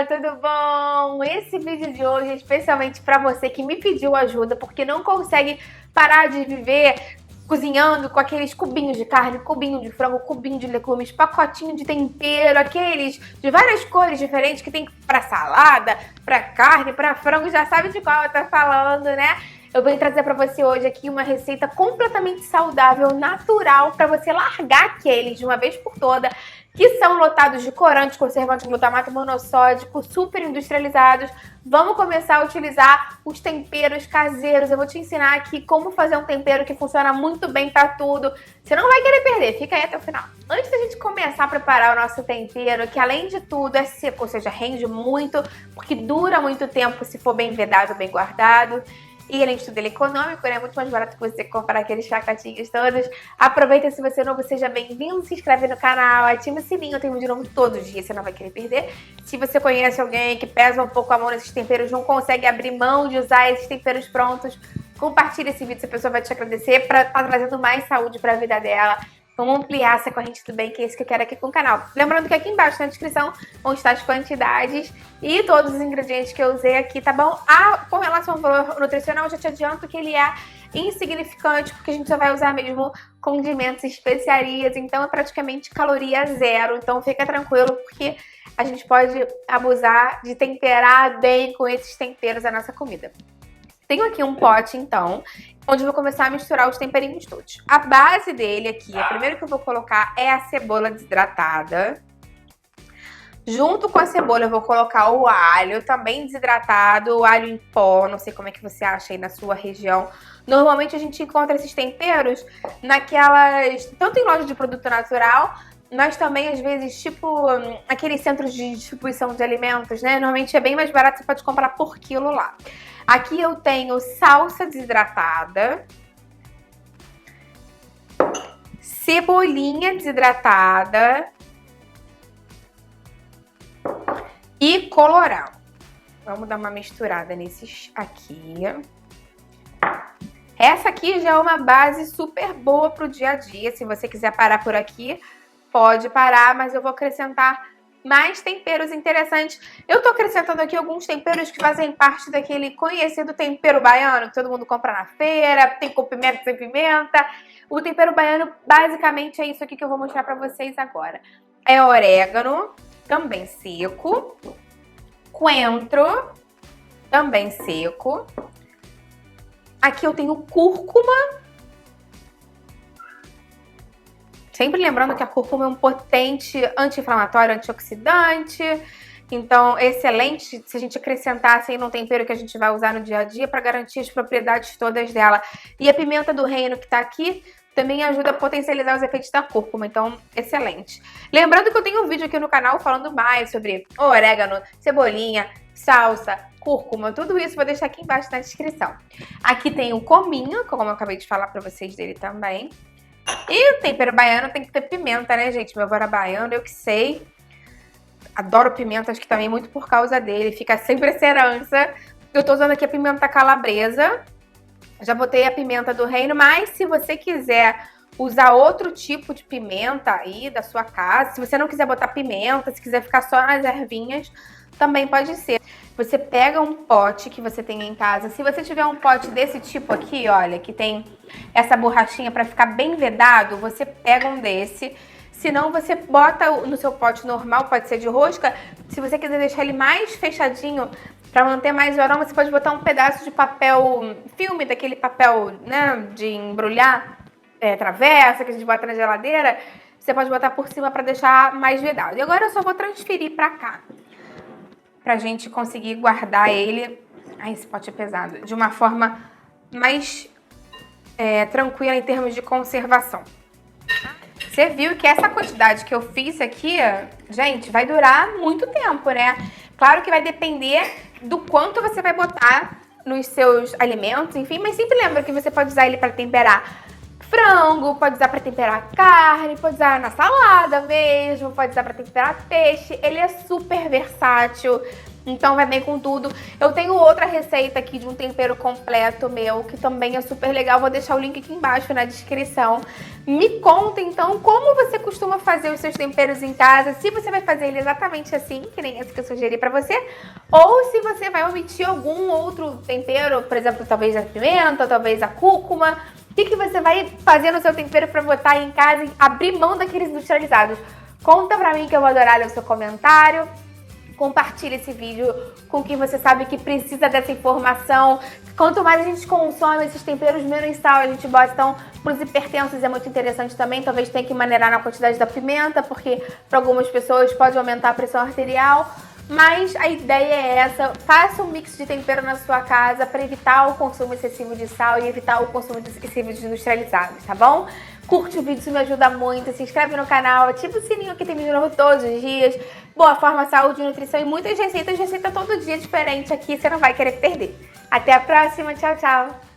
tudo bom? Esse vídeo de hoje é especialmente para você que me pediu ajuda porque não consegue parar de viver cozinhando com aqueles cubinhos de carne, cubinho de frango, cubinho de legumes, pacotinho de tempero, aqueles de várias cores diferentes que tem para salada, para carne, para frango, já sabe de qual eu tô falando, né? Eu vim trazer para você hoje aqui uma receita completamente saudável, natural, para você largar aqueles de uma vez por toda, que são lotados de corantes, conservantes, glutamato monossódico, super industrializados. Vamos começar a utilizar os temperos caseiros. Eu vou te ensinar aqui como fazer um tempero que funciona muito bem para tudo. Você não vai querer perder, fica aí até o final. Antes da gente começar a preparar o nosso tempero, que além de tudo é seco, ou seja, rende muito, porque dura muito tempo se for bem vedado, bem guardado. E além de tudo, ele é econômico, né? É muito mais barato que você comprar aqueles pacotinhos todos. Aproveita, se você é novo, seja bem-vindo, se inscreve no canal, ativa o sininho, eu tenho vídeo novo todos os dias, você não vai querer perder. Se você conhece alguém que pesa um pouco a mão nesses temperos, não consegue abrir mão de usar esses temperos prontos, compartilha esse vídeo, essa pessoa vai te agradecer para estar trazendo mais saúde para a vida dela. Vamos ampliar essa corrente do bem, que é isso que eu quero aqui com o canal. Lembrando que aqui embaixo na descrição vão estar as quantidades e todos os ingredientes que eu usei aqui, tá bom? Com relação ao valor nutricional, eu já te adianto que ele é insignificante, porque a gente só vai usar mesmo condimentos e especiarias, então é praticamente caloria zero. Então fica tranquilo, porque a gente pode abusar de temperar bem com esses temperos a nossa comida. Tenho aqui um pote, então, onde eu vou começar a misturar os temperinhos todos. A base dele aqui, a primeira que eu vou colocar é a cebola desidratada. Junto com a cebola eu vou colocar o alho, também desidratado, o alho em pó, não sei como é que você acha aí na sua região. Normalmente a gente encontra esses temperos naquelas, tanto em loja de produto natural, mas também, às vezes, tipo, aqueles centros de distribuição de alimentos, né? Normalmente é bem mais barato, você pode comprar por quilo lá. Aqui eu tenho salsa desidratada, cebolinha desidratada e colorau. Vamos dar uma misturada nesses aqui. Essa aqui já é uma base super boa pro dia a dia. Se você quiser parar por aqui, pode parar, mas eu vou acrescentar mais temperos interessantes. Eu tô acrescentando aqui alguns temperos que fazem parte daquele conhecido tempero baiano, que todo mundo compra na feira, tem com pimenta, sem pimenta. O tempero baiano, basicamente, é isso aqui que eu vou mostrar pra vocês agora. É orégano, também seco. Coentro, também seco. Aqui eu tenho cúrcuma. Sempre lembrando que a cúrcuma é um potente anti-inflamatório, antioxidante. Então, excelente se a gente acrescentasse aí no tempero que a gente vai usar no dia a dia para garantir as propriedades todas dela. E a pimenta do reino que tá aqui também ajuda a potencializar os efeitos da cúrcuma. Então, excelente. Lembrando que eu tenho um vídeo aqui no canal falando mais sobre orégano, cebolinha, salsa, cúrcuma, tudo isso vou deixar aqui embaixo na descrição. Aqui tem o cominho, como eu acabei de falar para vocês dele também. E o tempero baiano tem que ter pimenta, né, gente? Meu avô era baiano, eu que sei. Adoro pimenta, acho que também muito por causa dele. Fica sempre essa herança. Eu tô usando aqui a pimenta calabresa. Já botei a pimenta do reino, mas se você quiser usar outro tipo de pimenta aí da sua casa, se você não quiser botar pimenta, se quiser ficar só nas ervinhas, também pode ser. Você pega um pote que você tem em casa. Se você tiver um pote desse tipo aqui, olha, que tem essa borrachinha para ficar bem vedado, você pega um desse. Se não, você bota no seu pote normal, pode ser de rosca. Se você quiser deixar ele mais fechadinho, para manter mais o aroma, você pode botar um pedaço de papel filme, daquele papel, né, de embrulhar travessa, que a gente bota na geladeira. Você pode botar por cima para deixar mais vedado. E agora eu só vou transferir para cá, pra gente conseguir guardar ele, ai, esse pote é pesado, de uma forma mais tranquila em termos de conservação. Você viu que essa quantidade que eu fiz aqui, gente, vai durar muito tempo, né? Claro que vai depender do quanto você vai botar nos seus alimentos, enfim, mas sempre lembra que você pode usar ele para temperar frango, pode usar para temperar carne, pode usar na salada mesmo, pode usar para temperar peixe. Ele é super versátil. Então vai bem com tudo. Eu tenho outra receita aqui de um tempero completo meu, que também é super legal. Vou deixar o link aqui embaixo na descrição. Me conta então como você costuma fazer os seus temperos em casa, se você vai fazer ele exatamente assim, que nem esse que eu sugeri pra você, ou se você vai omitir algum outro tempero, por exemplo, talvez a pimenta, talvez a cúrcuma. O que você vai fazer no seu tempero pra botar aí em casa e abrir mão daqueles industrializados? Conta pra mim que eu vou adorar ler o seu comentário. Compartilhe esse vídeo com quem você sabe que precisa dessa informação. Quanto mais a gente consome esses temperos, menos sal a gente bota. Então, para os hipertensos é muito interessante também. Talvez tenha que maneirar na quantidade da pimenta, porque para algumas pessoas pode aumentar a pressão arterial. Mas a ideia é essa, faça um mix de tempero na sua casa para evitar o consumo excessivo de sal e evitar o consumo excessivo de industrializados, tá bom? Curte o vídeo, isso me ajuda muito, se inscreve no canal, ativa o sininho que tem vídeo novo todos os dias. Boa forma, saúde, nutrição e muitas receitas, receita todo dia diferente aqui, você não vai querer perder. Até a próxima, tchau, tchau!